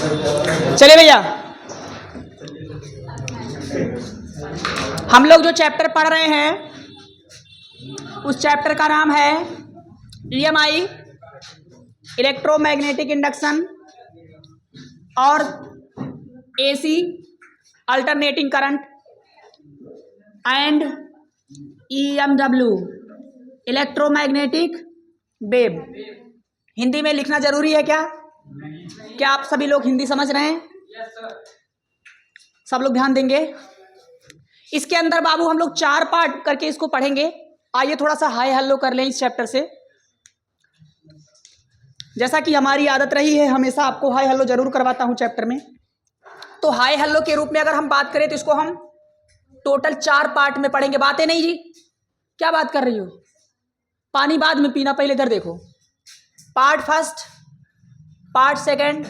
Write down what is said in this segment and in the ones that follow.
चलिए भैया, हम लोग जो चैप्टर पढ़ रहे हैं उस चैप्टर का नाम है EMI, इलेक्ट्रोमैग्नेटिक इंडक्शन, और AC, alternating current, and EMW, electromagnetic wave. Hindi में लिखना जरूरी है क्या? क्या आप सभी लोग हिंदी समझ रहे हैं? सब लोग ध्यान देंगे। इसके अंदर बाबू हम लोग 4 पार्ट करके इसको पढ़ेंगे। आइए थोड़ा सा हाय हेलो कर लें इस चैप्टर से। जैसा कि हमारी आदत रही है, हमेशा आपको हाय हेलो जरूर करवाता हूं चैप्टर में। तो हाय हेलो के रूप में अगर हम बात करें तो इसको हम टोटल 4 पार्ट में पढ़ेंगे। बातें नहीं जी, क्या बात कर रही हो? पानी बाद में पीना, पहले इधर देखो। पार्ट फर्स्ट, पार्ट सेकंड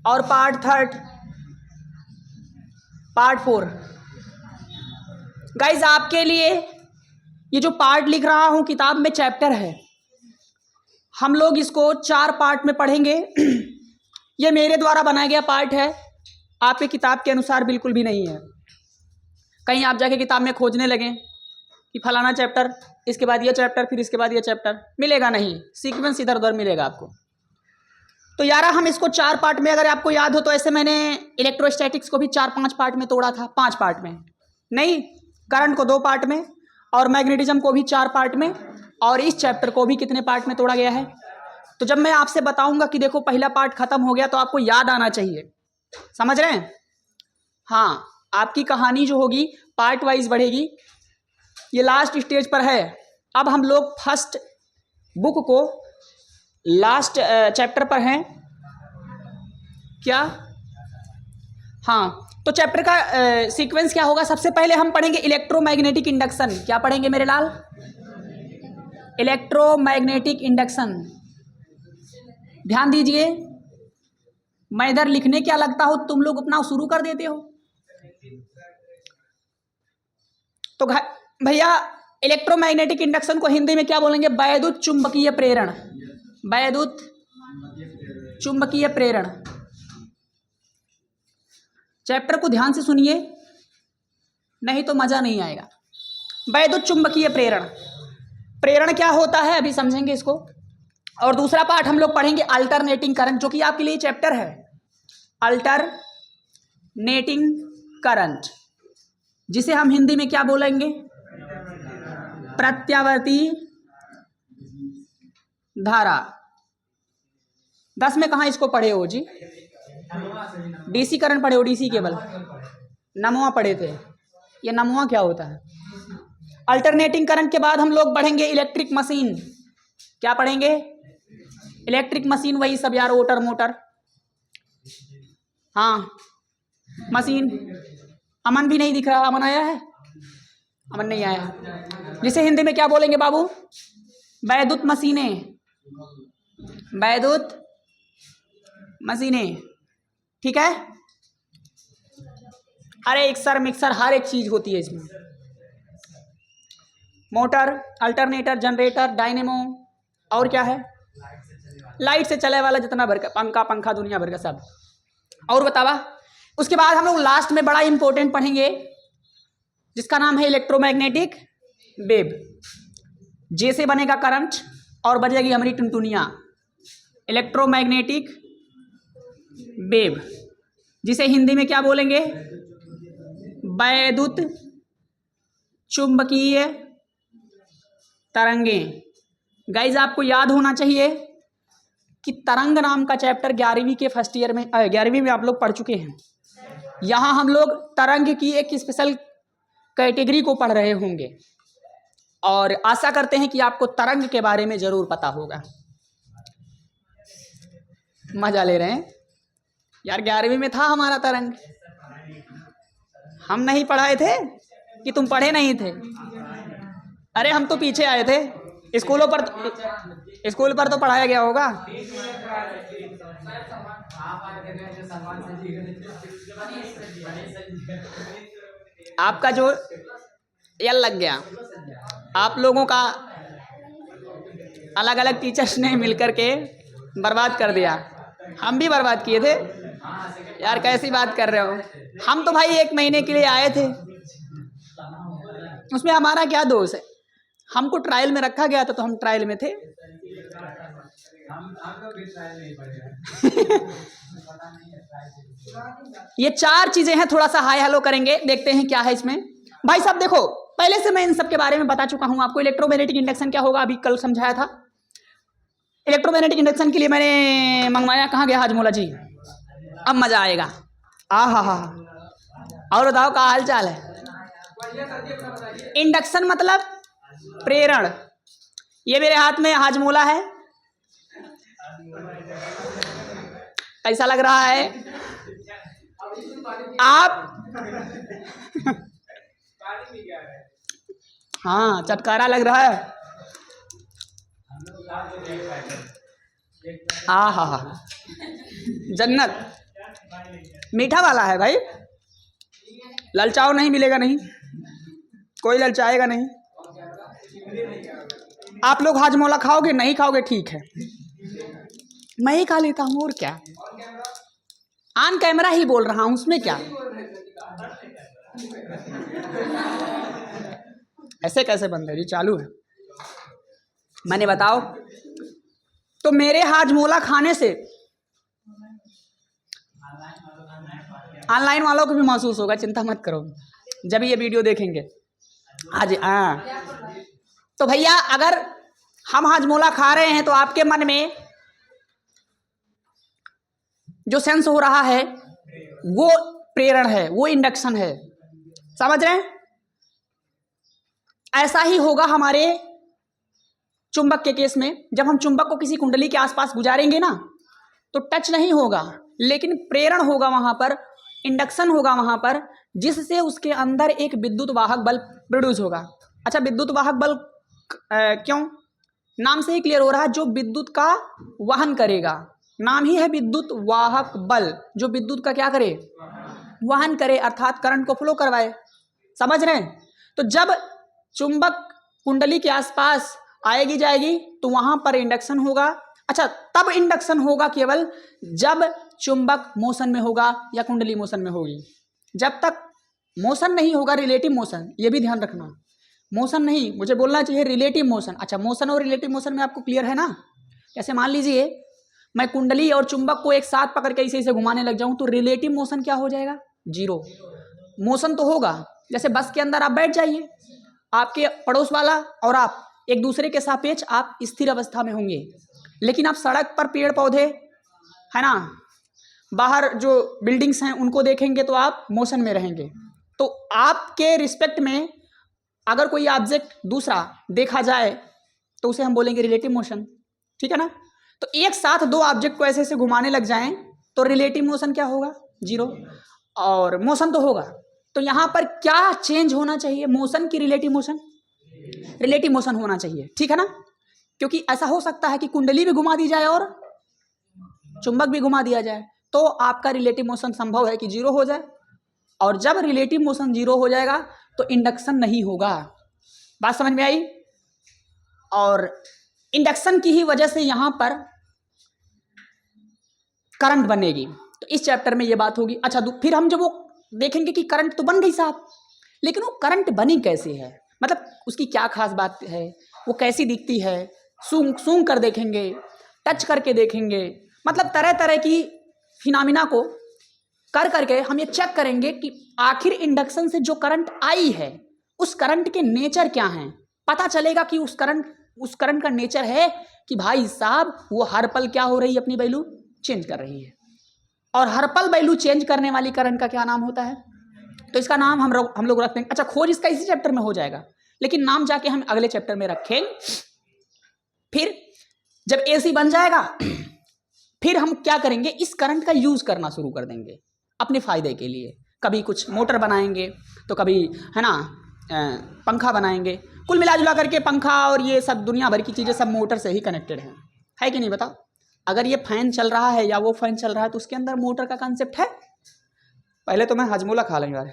और पार्ट थर्ड, पार्ट 4। गाइज आपके लिए ये जो पार्ट लिख रहा हूं किताब में चैप्टर है, हम लोग इसको 4 पार्ट में पढ़ेंगे। ये मेरे द्वारा बनाया गया पार्ट है, आपके किताब के अनुसार बिल्कुल भी नहीं है। कहीं आप जाके किताब में खोजने लगें कि फलाना चैप्टर, इसके बाद ये चैप्टर, फिर इसके बाद ये चैप्टर, मिलेगा नहीं। सीक्वेंस इधर उधर मिलेगा आपको। तो यारा हम इसको 4 पार्ट में, अगर आपको याद हो तो ऐसे मैंने इलेक्ट्रोस्टैटिक्स को भी 4-5 पार्ट में तोड़ा था। 5 पार्ट में नहीं, करंट को 2 पार्ट में, और मैग्नेटिज्म को भी 4 पार्ट में, और इस चैप्टर को भी कितने पार्ट में तोड़ा गया है। तो जब मैं आपसे बताऊंगा कि देखो पहला पार्ट खत्म हो गया, तो आपको याद आना चाहिए। समझ रहे हैं? हाँ, आपकी कहानी जो होगी पार्ट वाइज बढ़ेगी। ये लास्ट स्टेज पर है। अब हम लोग फर्स्ट बुक को लास्ट चैप्टर पर हैं क्या? हाँ, तो चैप्टर का सीक्वेंस क्या होगा? सबसे पहले हम पढ़ेंगे इलेक्ट्रोमैग्नेटिक इंडक्शन। क्या पढ़ेंगे मेरे लाल? Electromagnetic induction. ध्यान दीजिए, मैं इधर लिखने क्या लगता हूं, तुम लोग अपना शुरू कर देते हो। तो भैया इलेक्ट्रोमैग्नेटिक इंडक्शन को हिंदी में क्या बोलेंगे? वैद्युत चुंबकीय प्रेरण। वैद्युत चुंबकीय प्रेरण। चैप्टर को ध्यान से सुनिए, नहीं तो मजा नहीं आएगा। वैद्युत चुंबकीय प्रेरण, प्रेरण क्या होता है अभी समझेंगे इसको। और दूसरा पार्ट हम लोग पढ़ेंगे अल्टरनेटिंग करंट, जो कि आपके लिए चैप्टर है अल्टरनेटिंग करंट, जिसे हम हिंदी में क्या बोलेंगे? प्रत्यावर्ती धारा। 10 में कहाँ इसको पढ़े हो जी? डीसी करंट पढ़े हो? डीसी केबल नमवा पढ़े थे। ये नमवा क्या होता है? अल्टरनेटिंग करंट के बाद हम लोग पढ़ेंगे इलेक्ट्रिक मशीन। क्या पढ़ेंगे? इलेक्ट्रिक मशीन, वही सब यार, रोटर मोटर। हाँ, मशीन। अमन भी नहीं दिख रहा। अमन आया है? अमन नहीं आया। जिसे हिंदी में क्या बोलेंगे बाबू? वैद्युत मशीनें। वैद्युत मशीनें, ठीक है। अरे मिक्सर मिक्सर हर एक चीज होती है इसमें। मोटर, अल्टरनेटर, जनरेटर, डायनेमो, और क्या है? लाइट से चले वाला जितना भर का पंखा दुनिया भर का सब। और बतावा। उसके बाद हम लोग लास्ट में बड़ा इंपॉर्टेंट पढ़ेंगे जिसका नाम है इलेक्ट्रोमैग्नेटिक वेव। जे से बनेगा करंट और बजेगी हमारी टुनटुनिया। इलेक्ट्रोमैग्नेटिक वेव, जिसे हिंदी में क्या बोलेंगे? वैद्युत चुंबकीय तरंगें। गाइज आपको याद होना चाहिए कि तरंग नाम का चैप्टर 11वीं के फर्स्ट ईयर में 11वीं में आप लोग पढ़ चुके हैं। यहाँ हम लोग तरंग की एक स्पेशल कैटेगरी को पढ़ रहे होंगे, और आशा करते हैं कि आपको तरंग के बारे में जरूर पता होगा। मजा ले रहे हैं यार? 11वीं में था हमारा तरंग। हम नहीं पढ़ाए थे कि तुम पढ़े नहीं थे? अरे हम तो पीछे आए थे। स्कूल पर तो पढ़ाया गया होगा। आपका जो यल लग गया, आप लोगों का अलग अलग टीचर्स ने मिलकर के बर्बाद कर दिया। हम भी बर्बाद किए थे। यार कैसी बात कर रहे हो, हम तो भाई 1 महीने के लिए आए थे, उसमें हमारा क्या दोष है? हमको ट्रायल में रखा गया था तो हम ट्रायल में थे। ये 4 चीजें हैं, थोड़ा सा हाय हेलो करेंगे, देखते हैं क्या है इसमें। भाई साहब देखो, पहले से मैं इन सब के बारे में बता चुका हूं आपको। इलेक्ट्रोमैग्नेटिक इंडक्शन क्या होगा अभी कल समझाया था। इलेक्ट्रोमैग्नेटिक इंडक्शन के लिए मैंने मंगवाया, कहाँ गया हाजमोला जी, अब मजा आएगा। हा। और बताओ क्या हाल चाल है? इंडक्शन मतलब प्रेरण। ये मेरे हाथ में हाजमोला है, कैसा लग रहा है आप? हाँ चटकारा लग रहा है। हा जन्नत। मीठा वाला है भाई, ललचाओ नहीं, मिलेगा नहीं, कोई ललचाएगा नहीं। आप लोग हाजमोला खाओगे नहीं खाओगे ठीक है, मैं ही खा लेता हूँ और क्या, ऑन कैमरा ही बोल रहा हूँ, उसमें क्या। ऐसे कैसे बंद है जी, चालू है। मैंने बताओ तो मेरे हाजमोला खाने से ऑनलाइन वालों को भी महसूस होगा, चिंता मत करो, जब ये वीडियो देखेंगे आज। हाँ तो भैया अगर हम हाजमोला खा रहे हैं तो आपके मन में जो सेंस हो रहा है वो प्रेरण है, वो इंडक्शन है, समझ रहे हैं? ऐसा ही होगा हमारे चुंबक के केस में। जब हम चुंबक को किसी कुंडली के आसपास गुजारेंगे ना तो टच नहीं होगा, लेकिन प्रेरण होगा वहां पर, इंडक्शन होगा वहां पर, जिससे उसके अंदर एक विद्युत वाहक बल प्रोड्यूस होगा। अच्छा विद्युत वाहक बल क्यों? नाम से ही क्लियर हो रहा है, जो विद्युत का वहन करेगा, नाम ही है विद्युत वाहक बल, जो विद्युत का क्या करे, वहन करे, अर्थात करंट को फ्लो करवाए। समझ रहे हैं? तो जब चुंबक कुंडली के आसपास आएगी जाएगी तो वहां पर इंडक्शन होगा। अच्छा तब इंडक्शन होगा केवल जब चुंबक मोशन में होगा या कुंडली मोशन में होगी। जब तक मोशन नहीं होगा, रिलेटिव मोशन, ये भी ध्यान रखना, मोशन नहीं, मुझे बोलना चाहिए रिलेटिव मोशन। अच्छा मोशन और रिलेटिव मोशन में आपको क्लियर है ना? कैसे? मान लीजिए मैं कुंडली और चुंबक को एक साथ पकड़ के इसे घुमाने लग जाऊं तो रिलेटिव मोशन क्या हो जाएगा? 0। मोशन तो होगा, जैसे बस के अंदर आप बैठ जाइए, आपके पड़ोस वाला और आप एक दूसरे के सापेक्ष आप स्थिर अवस्था में होंगे, लेकिन आप सड़क पर पेड़ पौधे है ना, बाहर जो बिल्डिंग्स हैं उनको देखेंगे तो आप मोशन में रहेंगे। तो आपके रिस्पेक्ट में अगर कोई ऑब्जेक्ट दूसरा देखा जाए तो उसे हम बोलेंगे रिलेटिव मोशन, ठीक है ना? तो एक साथ 2 ऑब्जेक्ट को ऐसे घुमाने लग जाएं तो रिलेटिव मोशन क्या होगा? 0। और मोशन तो होगा। तो यहां पर क्या चेंज होना चाहिए? मोशन की रिलेटिव मोशन, रिलेटिव मोशन होना चाहिए, ठीक है ना? क्योंकि ऐसा हो सकता है कि कुंडली भी घुमा दी जाए और चुंबक भी घुमा दिया जाए, तो आपका रिलेटिव मोशन संभव है कि 0 हो जाए। और जब रिलेटिव मोशन 0 हो जाएगा तो इंडक्शन नहीं होगा। बात समझ में आई? और इंडक्शन की ही वजह से यहां पर करंट बनेगी। तो इस चैप्टर में यह बात होगी। अच्छा फिर हम जब वो देखेंगे कि करंट तो बन गई साहब, लेकिन वो करंट बनी कैसे है, मतलब उसकी क्या खास बात है, वो कैसी दिखती है, सूंघ कर देखेंगे, टच करके देखेंगे, मतलब तरह तरह की फिनोमिना को कर करके हम ये चेक करेंगे कि आखिर इंडक्शन से जो करंट आई है उस करंट के नेचर क्या हैं। पता चलेगा कि उस करंट का नेचर है कि भाई साहब वो हर पल क्या हो रही है, अपनी वैल्यू चेंज कर रही है। और हर पल वैल्यू चेंज करने वाली करंट का क्या नाम होता है? तो इसका नाम हम लोग रखते हैं। अच्छा खोज इसका इसी चैप्टर में हो जाएगा, लेकिन नाम जाके हम अगले चैप्टर में रखेंगे। फिर जब एसी बन जाएगा फिर हम क्या करेंगे, इस करंट का यूज करना शुरू कर देंगे अपने फायदे के लिए। कभी कुछ मोटर बनाएंगे तो कभी है ना पंखा बनाएंगे। कुल मिला जुला करके पंखा और ये सब दुनिया भर की चीजें सब मोटर से ही कनेक्टेड है कि नहीं बताओ? अगर ये फैन चल रहा है या वो फैन चल रहा है तो उसके अंदर मोटर का कंसेप्ट है। पहले तो मैं हाजमोला खा लेंगे यार,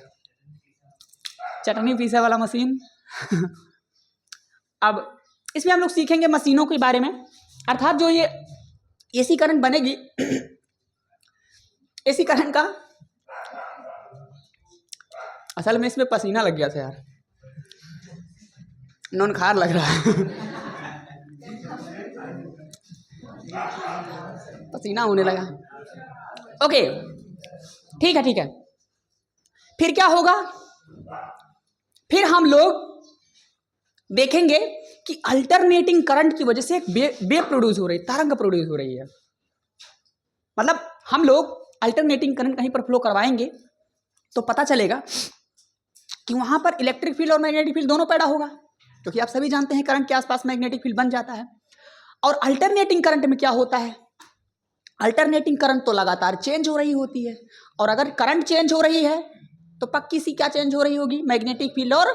चटनी पीसे वाला मशीन अब इसमें हम लोग सीखेंगे मशीनों के बारे में, अर्थात जो ये एसी करंट बनेगी एसी करंट का, असल में इसमें पसीना लग गया था यार, नौनखार लग रहा है पसीना होने लगा। ओके ठीक है ठीक है। फिर क्या होगा, फिर हम लोग देखेंगे कि अल्टरनेटिंग करंट की वजह से एक वेव प्रोड्यूस हो रही है, तरंग प्रोड्यूस हो रही है। मतलब हम लोग अल्टरनेटिंग करंट कहीं पर फ्लो करवाएंगे तो पता चलेगा कि वहां पर इलेक्ट्रिक फील्ड और मैग्नेटिक फील्ड दोनों पैदा होगा, क्योंकि आप सभी जानते हैं करंट के आसपास मैग्नेटिक फील्ड बन जाता है। और अल्टरनेटिंग करंट में क्या होता है, अल्टरनेटिंग करंट तो लगातार चेंज हो रही होती है, और अगर करंट चेंज हो रही है तो पक्की सी क्या चेंज हो रही होगी, मैग्नेटिक फील्ड और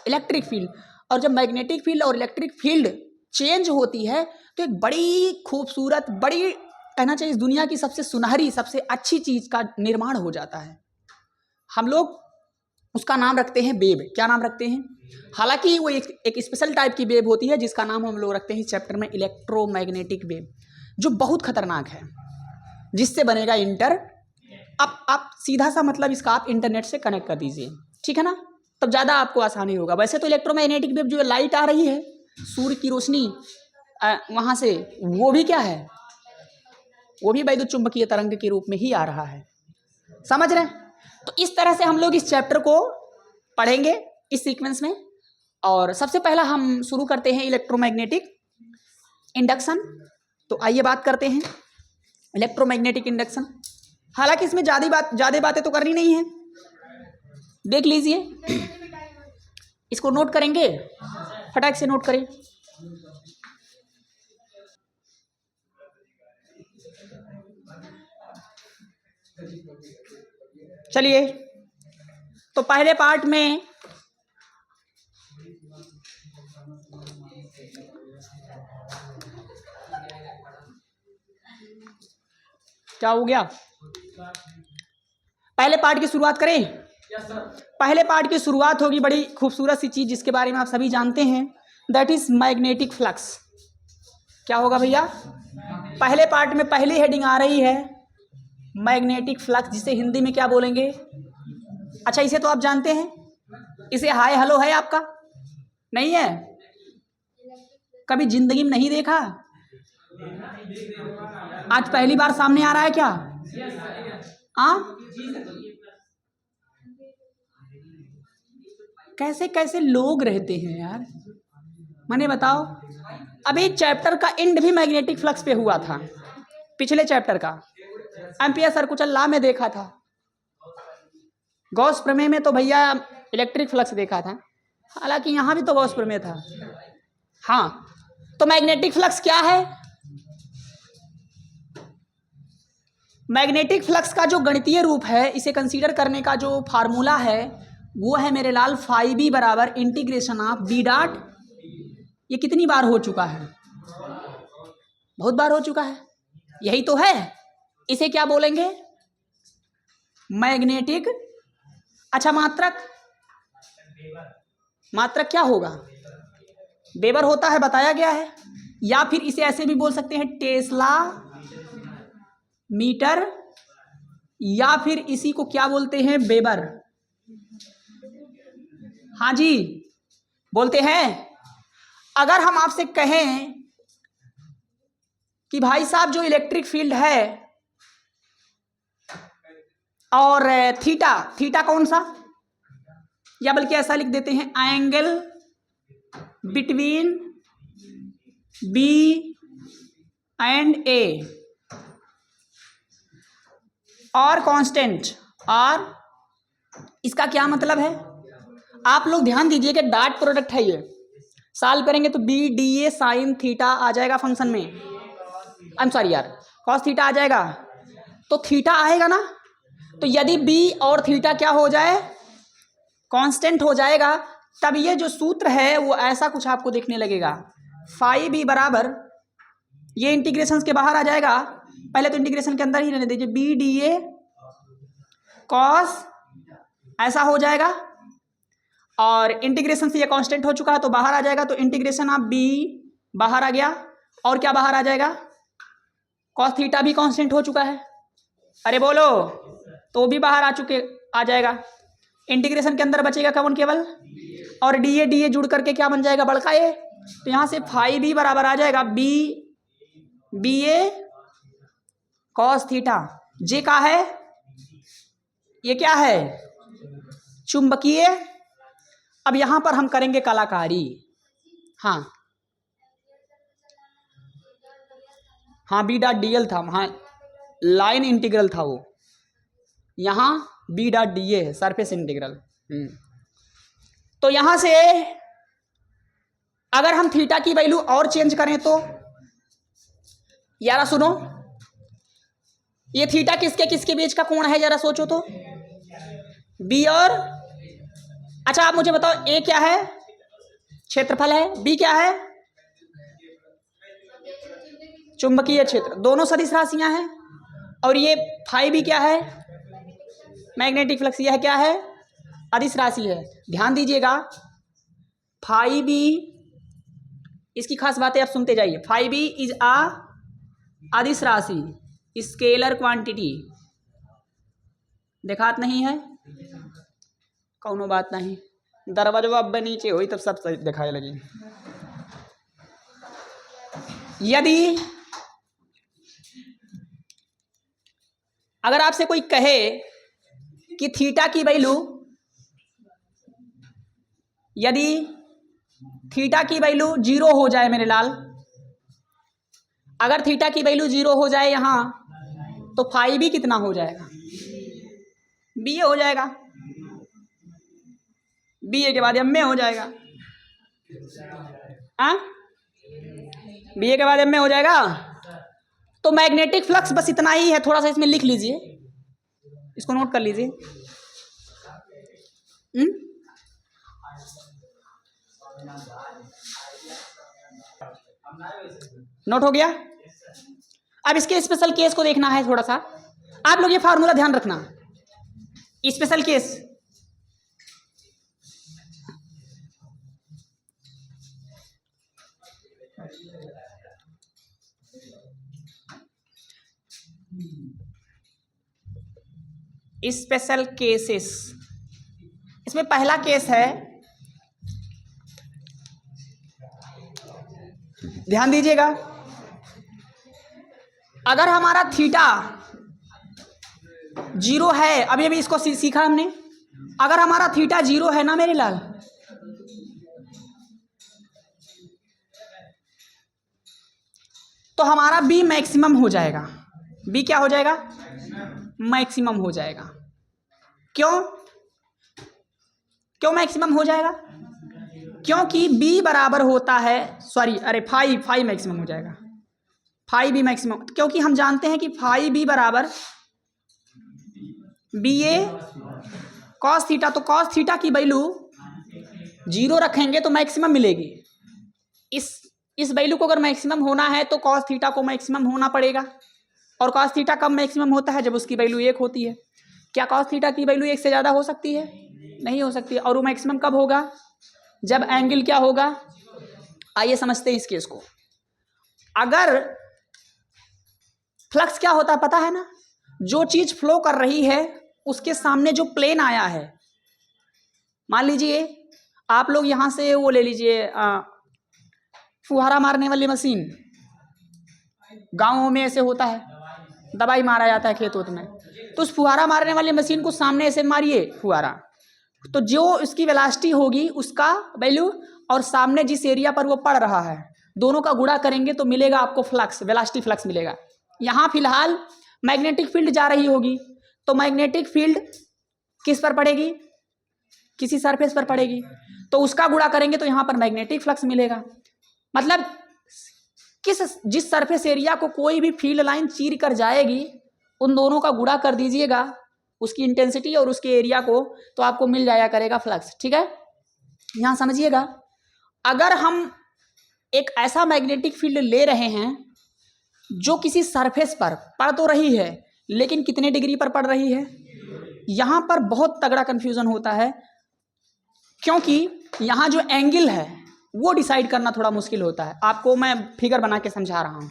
इलेक्ट्रिक फील्ड। और जब मैग्नेटिक फील्ड और इलेक्ट्रिक फील्ड चेंज होती है तो एक बड़ी खूबसूरत, बड़ी कहना चाहिए इस दुनिया की सबसे सुनहरी, सबसे अच्छी चीज का निर्माण हो जाता है। हम लोग उसका नाम रखते हैं वेव। क्या नाम रखते हैं? हालांकि वो एक स्पेशल टाइप की वेव होती है जिसका नाम हम लोग रखते हैं इस चैप्टर में इलेक्ट्रोमैग्नेटिक वेव, जो बहुत खतरनाक है, जिससे बनेगा इंटर। अब आप सीधा सा मतलब इसका आप इंटरनेट से कनेक्ट कर दीजिए, ठीक है ना, तब ज़्यादा आपको आसानी होगा। वैसे तो इलेक्ट्रोमैग्नेटिक वेव जो लाइट आ रही है, सूर्य की रोशनी वहाँ से, वो भी क्या है, वो भी वैद्युत चुंबकीय तरंग के रूप में ही आ रहा है। समझ रहे हैं? तो इस तरह से हम लोग इस चैप्टर को पढ़ेंगे इस सीक्वेंस में। और सबसे पहला हम शुरू करते हैं इलेक्ट्रोमैग्नेटिक इंडक्शन। तो आइए बात करते हैं इलेक्ट्रोमैग्नेटिक इंडक्शन। हालांकि इसमें ज़्यादा बातें तो करनी नहीं है, देख लीजिए, इसको नोट करेंगे, फटाक से नोट करें। चलिए, तो पहले पार्ट में क्या हो गया, पहले पार्ट की शुरुआत करें। पहले पार्ट की शुरुआत होगी बड़ी खूबसूरत सी चीज जिसके बारे में आप सभी जानते हैं, दैट इज मैग्नेटिक फ्लक्स। क्या होगा भैया? पहले पार्ट में पहली हेडिंग आ रही है मैग्नेटिक फ्लक्स, जिसे हिंदी में क्या बोलेंगे? अच्छा, इसे तो आप जानते हैं, इसे हाय हेलो है आपका, नहीं है? कभी जिंदगी में नहीं देखा? आज पहली बार सामने आ रहा है क्या? कैसे कैसे लोग रहते हैं यार, मैंने बताओ। अभी चैप्टर का एंड भी मैग्नेटिक फ्लक्स पे हुआ था, पिछले चैप्टर का एम्पियर सर्कुलर लॉ में देखा था। गॉस प्रमेय में तो भैया इलेक्ट्रिक फ्लक्स देखा था, हालांकि यहाँ भी तो गॉस प्रमेय था। हाँ, तो मैग्नेटिक फ्लक्स क्या है? मैग्नेटिक फ्लक्स का जो गणितीय रूप है, इसे कंसीडर करने का जो फार्मूला है, वो है मेरे लाल फाई बी बराबर इंटीग्रेशन ऑफ बी डॉट। ये कितनी बार हो चुका है? बहुत बार हो चुका है, यही तो है। इसे क्या बोलेंगे? मैग्नेटिक, अच्छा मात्रक, मात्रक क्या होगा? वेबर होता है, बताया गया है। या फिर इसे ऐसे भी बोल सकते हैं टेस्ला मीटर, या फिर इसी को क्या बोलते हैं? वेबर। हाँ जी, बोलते हैं। अगर हम आपसे कहें कि भाई साहब जो इलेक्ट्रिक फील्ड है और थीटा, थीटा कौन सा, या बल्कि ऐसा लिख देते हैं एंगल बिटवीन बी एंड ए और कांस्टेंट, और इसका क्या मतलब है? आप लोग ध्यान दीजिए कि डॉट प्रोडक्ट है, ये सॉल्व करेंगे तो B D A sine theta आ जाएगा फंक्शन में। आई एम सॉरी यार, कॉस थीटा आ जाएगा, तो थीटा आएगा ना। तो यदि बी और थीटा क्या हो जाए? कांस्टेंट हो जाएगा, तब ये जो सूत्र है वो ऐसा कुछ आपको देखने लगेगा। फाई बी बराबर, ये इंटीग्रेशन के बाहर आ जाएगा, पहले तो इंटीग्रेशन के अंदर ही रहने दीजिए, बी डी ए कॉस ऐसा हो जाएगा, और इंटीग्रेशन से ये कांस्टेंट हो चुका है तो बाहर आ जाएगा, तो इंटीग्रेशन ऑफ बी बाहर आ गया, और क्या बाहर आ जाएगा? कॉस थीटा भी कांस्टेंट हो चुका है, अरे बोलो, तो भी बाहर आ जाएगा। इंटीग्रेशन के अंदर बचेगा कौन, केवल, और डी ए जुड़ करके क्या बन जाएगा, बड़का ए। तो यहाँ से फाइव बी बराबर आ जाएगा बी ए कॉस थीटा। जे का है, ये क्या है, चुंबकीय। अब यहां पर हम करेंगे कलाकारी। हाँ हाँ, बी डॉट डी एल था, हाँ लाइन इंटीग्रल था वो, यहाँ बी डॉट डी ए है, सरफेस इंटीग्रल। तो यहां से अगर हम थीटा की वैल्यू और चेंज करें तो यारा सुनो, ये थीटा किसके किसके बीच का कोण है, जरा सोचो तो, बी और, अच्छा आप मुझे बताओ, ए क्या है, क्षेत्रफल है, बी क्या है, चुंबकीय क्षेत्र, दोनों सदिश राशियां हैं। और ये फाई बी क्या है, मैग्नेटिक फ्लक्स, यह क्या है, अदिश राशि है। ध्यान दीजिएगा, फाई बी, इसकी खास बातें आप सुनते जाइए। फाई बी इज आ अदिश राशि, स्केलर क्वांटिटी। देखात नहीं है, कौनो बात नहीं, दरवाजा अब नीचे हुई तब सब दिखाए लगी। यदि अगर आपसे कोई कहे कि थीटा की वैल्यू, यदि थीटा की वैल्यू 0 हो जाए मेरे लाल, अगर थीटा की वैल्यू 0 हो जाए यहां, तो फाई भी कितना हो जाएगा, बी ए हो जाएगा, बी ए के बाद एम ए हो जाएगा, बी ए के बाद एम ए हो जाएगा। तो मैग्नेटिक फ्लक्स बस इतना ही है, थोड़ा सा इसमें लिख लीजिए, इसको नोट कर लीजिए। नोट हो गया। अब इसके स्पेशल केस को देखना है थोड़ा सा, आप लोग ये फार्मूला ध्यान रखना, स्पेशल केस। स्पेशल केसेस, इसमें पहला केस है, ध्यान दीजिएगा, अगर हमारा थीटा 0 है, अभी अभी इसको सीखा हमने, अगर हमारा थीटा 0 है ना मेरे लाल, तो हमारा बी मैक्सिमम हो जाएगा। बी क्या हो जाएगा, मैक्सिमम हो जाएगा। क्यों क्यों मैक्सिमम हो जाएगा, क्योंकि बी बराबर होता है, सॉरी अरे फाई मैक्सिमम हो जाएगा, फाई बी मैक्सिमम, क्योंकि हम जानते हैं कि फाई बी बराबर बी ए कॉस थीटा। तो कॉस थीटा की वैल्यू 0 रखेंगे तो मैक्सिमम मिलेगी। इस वैल्यू को अगर मैक्सिमम होना है तो कॉस थीटा को मैक्सिमम होना पड़ेगा, और कॉस थीटा कब मैक्सिमम होता है, जब उसकी वैल्यू 1 होती है। क्या कॉस थीटा की वैल्यू 1 से ज़्यादा हो सकती है, नहीं हो सकती। और वो मैक्सिमम कब होगा, जब एंगल क्या होगा, आइए समझते हैं इस केस को। अगर फ्लक्स क्या होता है पता है ना, जो चीज फ्लो कर रही है उसके सामने जो प्लेन आया है, मान लीजिए आप लोग यहां से वो ले लीजिए फुहारा मारने वाली मशीन, गाँवों में ऐसे होता है, दवाई मारा जाता है खेत में, तो उस फुहारा मारने वाली मशीन को सामने ऐसे मारिए फुहारा, तो जो इसकी वेलोसिटी होगी उसका वैल्यू और सामने जिस एरिया पर वो पड़ रहा है, दोनों का गुणा करेंगे तो मिलेगा आपको फ्लक्स, वेलोसिटी फ्लक्स मिलेगा। यहाँ फिलहाल मैग्नेटिक फील्ड जा रही होगी, तो मैग्नेटिक फील्ड किस पर पड़ेगी, किसी सरफेस पर पड़ेगी, तो उसका गुणा करेंगे तो यहाँ पर मैग्नेटिक फ्लक्स मिलेगा। मतलब जिस सरफेस एरिया को कोई भी फील्ड लाइन चीर कर जाएगी, उन दोनों का गुणा कर दीजिएगा, उसकी इंटेंसिटी और उसके एरिया को, तो आपको मिल जाया करेगा फ्लक्स। ठीक है, यहाँ समझिएगा, अगर हम एक ऐसा मैग्नेटिक फील्ड ले रहे हैं जो किसी सरफेस पर पड़ तो रही है, लेकिन कितने डिग्री पर पड़ रही है, यहाँ पर बहुत तगड़ा कंफ्यूजन होता है, क्योंकि यहाँ जो एंगल है वो डिसाइड करना थोड़ा मुश्किल होता है। आपको मैं फिगर बना के समझा रहा हूँ।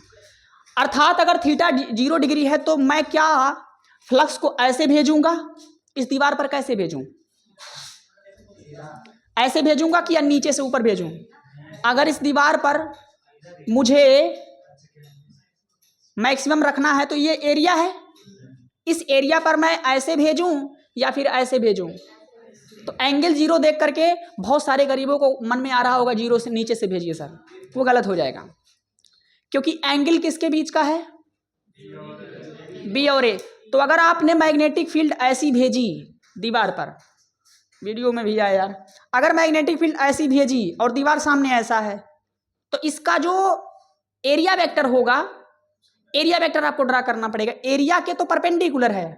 अर्थात अगर थीटा 0 डिग्री है तो मैं क्या फ्लक्स को ऐसे भेजूंगा, इस दीवार पर कैसे भेजूं, ऐसे भेजूंगा कि या नीचे से ऊपर भेजूं? अगर इस दीवार पर मुझे मैक्सिमम रखना है तो ये एरिया है, इस एरिया पर मैं ऐसे भेजूं या फिर ऐसे भेजूं? तो एंगल जीरो देख करके बहुत सारे गरीबों को मन में आ रहा होगा जीरो से नीचे से भेजिए सर, वो गलत हो जाएगा, क्योंकि एंगल किसके बीच का है? बी और ए। तो अगर आपने मैग्नेटिक फील्ड ऐसी भेजी दीवार पर, वीडियो में भी आया यार, अगर मैग्नेटिक फील्ड ऐसी भेजी और दीवार सामने ऐसा है, तो इसका जो एरिया वेक्टर होगा, एरिया वेक्टर आपको ड्रा करना पड़ेगा। एरिया के तो परपेंडिकुलर है,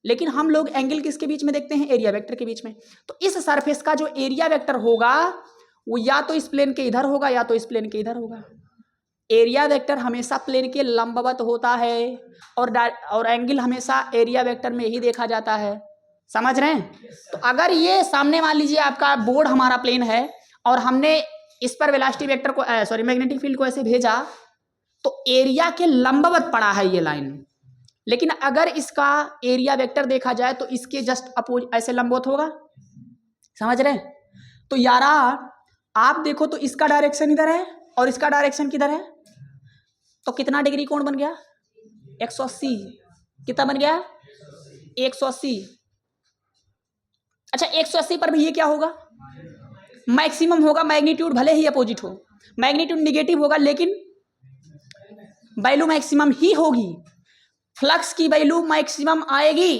लेकिन हम लोग एंगल किसके बीच में देखते हैं? एरिया वेक्टर के बीच में। तो इस सरफेस का जो एरिया वेक्टर होगा वो या तो इस प्लेन के इधर होगा या तो इस प्लेन के इधर होगा। एरिया वेक्टर हमेशा प्लेन के लंबवत होता है और एंगल हमेशा एरिया वेक्टर में ही देखा जाता है। समझ रहे हैं? तो अगर ये सामने मान लीजिए आपका बोर्ड हमारा प्लेन है और हमने इस पर वेलोसिटी वेक्टर को मैग्नेटिक फील्ड को ऐसे भेजा, तो एरिया के लंबवत पड़ा है ये लाइन। लेकिन अगर इसका एरिया वेक्टर देखा जाए तो इसके जस्ट अपोज ऐसे लंबवत होगा। समझ रहे हैं? तो यारा आप देखो तो इसका डायरेक्शन इधर है और इसका डायरेक्शन किधर है, तो कितना डिग्री कोण बन गया? 180। कितना बन गया? 180। अच्छा 180 पर भी ये क्या होगा? मैक्सिमम होगा। मैग्नीट्यूड भले ही अपोजिट हो, मैग्नीट्यूड निगेटिव होगा लेकिन वैल्यू मैक्सिमम ही होगी। फ्लक्स की वैल्यू मैक्सिमम आएगी,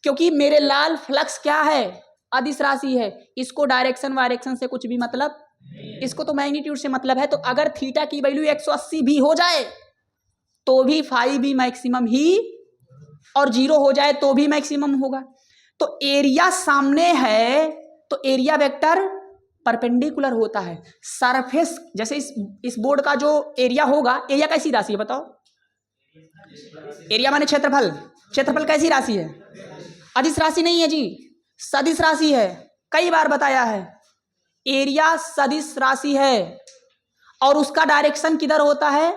क्योंकि मेरे लाल फ्लक्स क्या है? अदिश राशि है। इसको डायरेक्शन वायरेक्शन से कुछ भी मतलब, इसको तो मैग्नीट्यूड से मतलब है। तो अगर थीटा की वैल्यू 180 भी हो जाए तो भी फाई भी मैक्सिमम ही, और 0 हो जाए तो भी मैक्सिमम होगा। तो एरिया सामने है तो एरिया वेक्टर परपेंडिकुलर होता है। सरफेस जैसे इस बोर्ड का जो एरिया होगा, एरिया कैसी राशि है बताओ? एरिया माने क्षेत्रफल। क्षेत्रफल कैसी राशि है? अदिश राशि नहीं है जी, सदिश राशि है। कई बार बताया है, एरिया सदिश राशि है और उसका डायरेक्शन किधर होता है?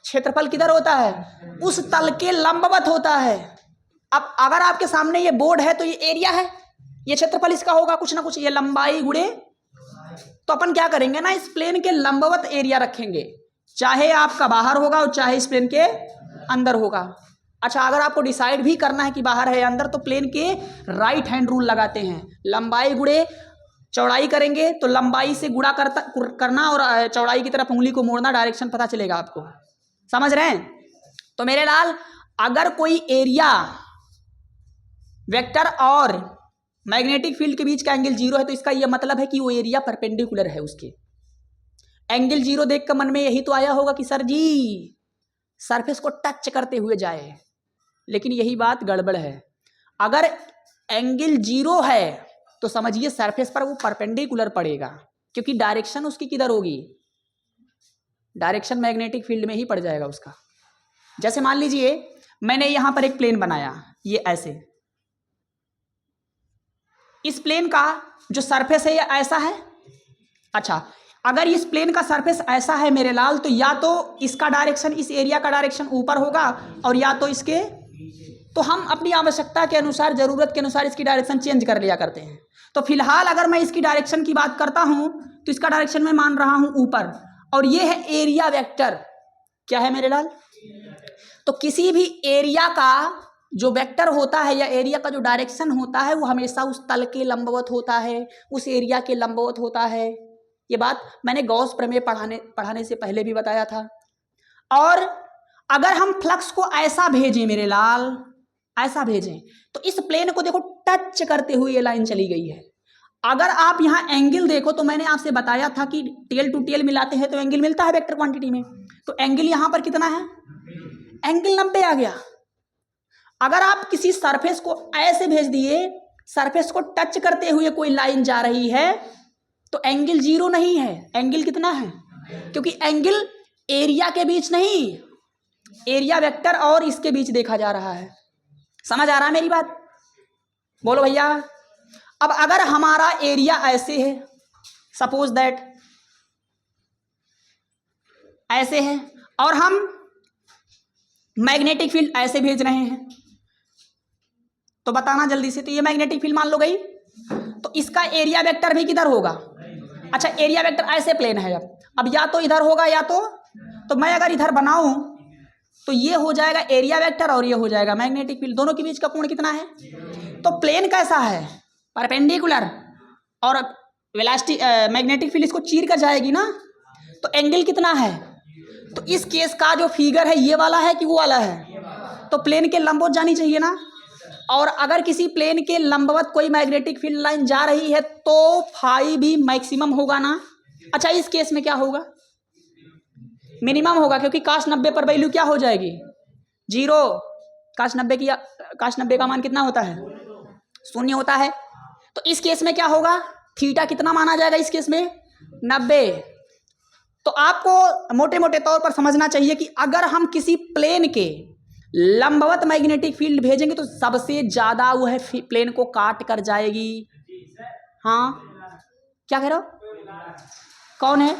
क्षेत्रफल किधर होता है? उस तल के लंबवत होता है। अब अगर आपके सामने ये बोर्ड है तो ये एरिया है, ये क्षेत्रफल इसका होगा कुछ ना कुछ, ये लंबाई गुणे। तो अपन क्या करेंगे ना, इस प्लेन के लंबवत एरिया रखेंगे, चाहे आपका बाहर होगा और चाहे इस प्लेन के अंदर होगा। अच्छा अगर आपको डिसाइड भी करना है कि बाहर है या अंदर, तो प्लेन के राइट हैंड रूल लगाते हैं, लंबाई गुणे चौड़ाई करेंगे तो लंबाई से गुणा करना और चौड़ाई की तरफ उंगली को मोड़ना, डायरेक्शन पता चलेगा आपको। समझ रहे हैं? तो मेरे लाल अगर कोई एरिया वेक्टर और मैग्नेटिक फील्ड के बीच का एंगल 0 है तो इसका यह मतलब है कि वो एरिया परपेंडिकुलर है उसके। एंगल 0 देख कर मन में यही तो आया होगा कि सर जी सरफेस को टच करते हुए जाए, लेकिन यही बात गड़बड़ है। अगर एंगल 0 है तो समझिए सरफेस पर वो परपेंडिकुलर पड़ेगा, क्योंकि डायरेक्शन उसकी किधर होगी? डायरेक्शन मैग्नेटिक फील्ड में ही पड़ जाएगा उसका। जैसे मान लीजिए मैंने यहां पर एक प्लेन बनाया, ये ऐसे, इस प्लेन का जो सरफेस है ये ऐसा है। अच्छा अगर इस प्लेन का सरफेस ऐसा है मेरे लाल, तो या तो इसका डायरेक्शन, इस एरिया का डायरेक्शन ऊपर होगा और या तो इसके, तो हम अपनी आवश्यकता के अनुसार, जरूरत के अनुसार इसकी डायरेक्शन चेंज कर लिया करते हैं। तो फिलहाल अगर मैं इसकी डायरेक्शन की बात करता हूं तो इसका डायरेक्शन मैं मान रहा हूं ऊपर, और ये है एरिया वेक्टर। क्या है मेरे लाल? तो किसी भी एरिया का जो वेक्टर होता है या एरिया का जो डायरेक्शन होता है वो हमेशा उस तल के लंबवत होता है, उस एरिया के लंबवत होता है। ये बात मैंने गॉस प्रमेय पढ़ाने से पहले भी बताया था। और अगर हम फ्लक्स को ऐसा भेजें मेरे लाल, ऐसा भेजें, तो इस प्लेन को देखो टच करते हुए ये लाइन चली गई है। अगर आप यहाँ एंगल देखो तो मैंने आपसे बताया था कि टेल टू टेल मिलाते हैं तो एंगल मिलता है वेक्टर क्वांटिटी में। तो एंगल यहाँ पर कितना है? एंगल 90 आ गया। अगर आप किसी सरफेस को ऐसे भेज दिए, सरफेस को टच करते हुए कोई लाइन जा रही है, तो एंगल 0 नहीं है। एंगल कितना है? क्योंकि एंगल एरिया के बीच नहीं, एरिया वेक्टर और इसके बीच देखा जा रहा है। समझ आ रहा है मेरी बात? बोलो भैया। अब अगर हमारा एरिया ऐसे है, सपोज दैट ऐसे है, और हम मैग्नेटिक फील्ड ऐसे भेज रहे हैं, तो बताना जल्दी से। तो ये मैग्नेटिक फील्ड मान लो गई, तो इसका एरिया वेक्टर भी किधर होगा? अच्छा, एरिया वेक्टर ऐसे प्लेन है, अब या तो इधर होगा या तो मैं अगर इधर बनाऊं तो ये हो जाएगा एरिया वेक्टर और ये हो जाएगा मैग्नेटिक फील्ड। दोनों के बीच का कोण कितना है? तो प्लेन कैसा है? परपेंडिकुलर, और वेलोसिटी मैग्नेटिक फील्ड इसको चीर कर जाएगी ना, तो एंगल कितना है? तो इस केस का जो फिगर है ये वाला है कि वो वाला है? तो प्लेन के लंबवत जानी चाहिए ना, और अगर किसी प्लेन के लंबवत कोई मैग्नेटिक फील्ड लाइन जा रही है तो फाई भी मैक्सिमम होगा ना। अच्छा, इस केस में क्या होगा? मिनिमम होगा, क्योंकि cos 90 पर वैल्यू क्या हो जाएगी? 0। cos 90 का मान कितना होता है? 0 होता है। तो इस केस में क्या होगा? थीटा कितना माना जाएगा इस केस में? 90। तो आपको मोटे मोटे तौर पर समझना चाहिए कि अगर हम किसी प्लेन के लंबवत मैग्नेटिक फील्ड भेजेंगे तो सबसे ज्यादा वह प्लेन को काट कर जाएगी। हाँ, क्या कह रहे हो? कौन है?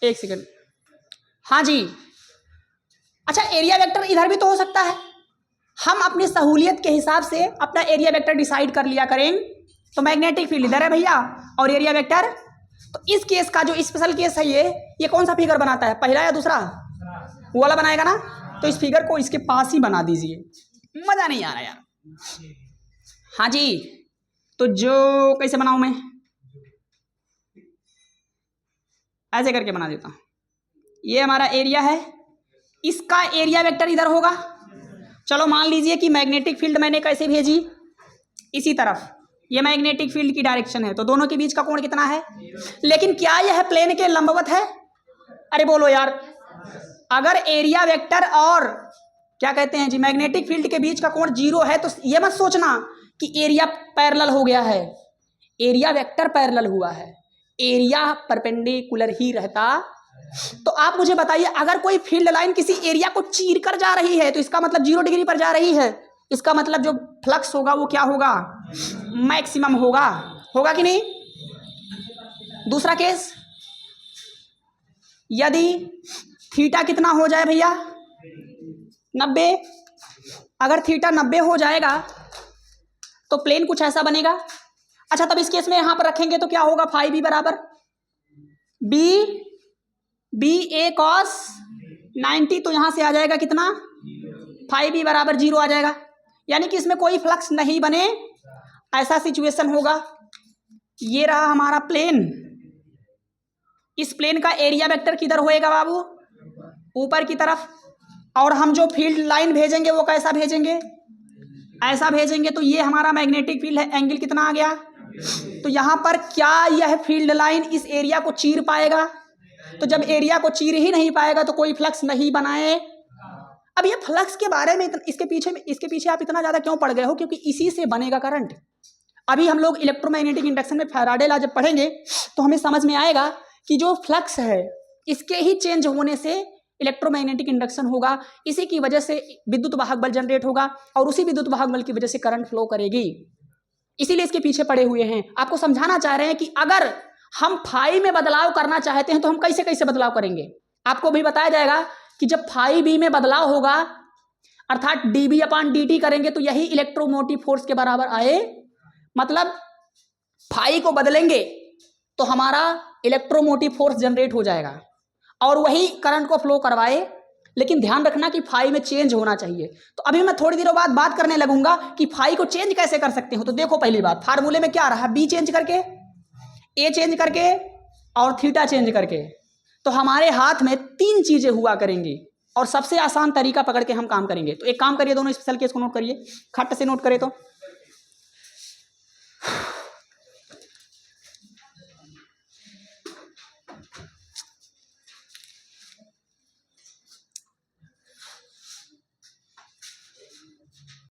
एक सेकंड। हाँ जी। अच्छा, एरिया वेक्टर इधर भी तो हो सकता है। हम अपनी सहूलियत के हिसाब से अपना एरिया वेक्टर डिसाइड कर लिया करें। तो मैग्नेटिक फील्ड इधर है भैया और एरिया वेक्टर, तो इस केस का जो स्पेशल केस है ये कौन सा फिगर बनाता है? पहला या दूसरा? वो वाला बनाएगा ना। तो इस फिगर को इसके पास ही बना दीजिए, मजा नहीं आ रहा यार। हाँ जी, तो जो कैसे बनाऊं मैं? ऐसे करके बना देता हूं। ये हमारा एरिया है, इसका एरिया वेक्टर इधर होगा। चलो मान लीजिए कि मैग्नेटिक फील्ड मैंने कैसे भेजी? इसी तरफ, ये मैग्नेटिक फील्ड की डायरेक्शन है, तो दोनों के बीच का कोण कितना है? लेकिन क्या यह प्लेन के लंबवत है? अरे बोलो यार। अगर एरिया वेक्टर और क्या कहते हैं जी मैग्नेटिक फील्ड के बीच का कोण 0 है तो ये मत सोचना कि एरिया पैरेलल हो गया है। एरिया वेक्टर पैरेलल हुआ है, एरिया परपेंडिकुलर ही रहता। तो आप मुझे बताइए, अगर कोई फील्ड लाइन किसी एरिया को चीर कर जा रही है तो इसका मतलब 0 डिग्री पर जा रही है, इसका मतलब जो फ्लक्स होगा वो क्या होगा? मैक्सिमम होगा। होगा कि नहीं? दूसरा केस, यदि थीटा कितना हो जाए भैया? 90। अगर थीटा 90 हो जाएगा तो प्लेन कुछ ऐसा बनेगा। अच्छा, तब इस केस में यहां पर रखेंगे तो क्या होगा? फाई बी बराबर बी ए कॉस 90, तो यहां से आ जाएगा कितना? फाई बी बराबर 0 आ जाएगा। यानी कि इसमें कोई फ्लक्स नहीं बने, ऐसा सिचुएशन होगा। ये रहा हमारा प्लेन। इस प्लेन का एरिया वेक्टर किधर होएगा बाबू? ऊपर की तरफ। और हम जो फील्ड लाइन भेजेंगे वो कैसा भेजेंगे? ऐसा भेजेंगे। तो ये हमारा मैग्नेटिक फील्ड है, एंगल कितना आ गया? तो यहां पर क्या यह फील्ड लाइन इस एरिया को चीर पाएगा? तो जब एरिया को चीर ही नहीं पाएगा तो कोई फ्लक्स नहीं बनाए। अब ये फ्लक्स के बारे में इसके पीछे आप इतना ज्यादा क्यों पड़ गए हो? क्योंकि इसी से बनेगा करंट। अभी हम लोग इलेक्ट्रोमैग्नेटिक इंडक्शन में फैराडे लॉ जब पढ़ेंगे तो हमें समझ में आएगा कि जो फ्लक्स है इसके ही चेंज होने से इलेक्ट्रोमैग्नेटिक इंडक्शन होगा। इसी की वजह से विद्युत वाहक बल जनरेट होगा और उसी विद्युत वाहक बल की वजह से करंट फ्लो करेगी। इसीलिए इसके पीछे पड़े हुए हैं। आपको समझाना चाह रहे हैं कि अगर हम फाई में बदलाव करना चाहते हैं तो हम कैसे कैसे बदलाव करेंगे। आपको भी बताया जाएगा कि जब फाई बी में बदलाव होगा अर्थात dB/dt करेंगे तो यही इलेक्ट्रोमोटिव फोर्स के बराबर आए। मतलब फाई को बदलेंगे तो हमारा इलेक्ट्रोमोटिव फोर्स जनरेट हो जाएगा और वही करंट को फ्लो करवाए। लेकिन ध्यान रखना कि फाई में चेंज होना चाहिए। तो अभी मैं थोड़ी देर बाद बात करने लगूंगा कि फाई को चेंज कैसे कर सकते हो। तो देखो, पहली बात, फार्मूले में क्या रहा? बी चेंज करके, ए चेंज करके और थीटा चेंज करके। तो हमारे हाथ में 3 चीजें हुआ करेंगी और सबसे आसान तरीका पकड़ के हम काम करेंगे। तो एक काम करिए, दोनों स्पेशल केस को नोट करिए, खट से नोट करें तो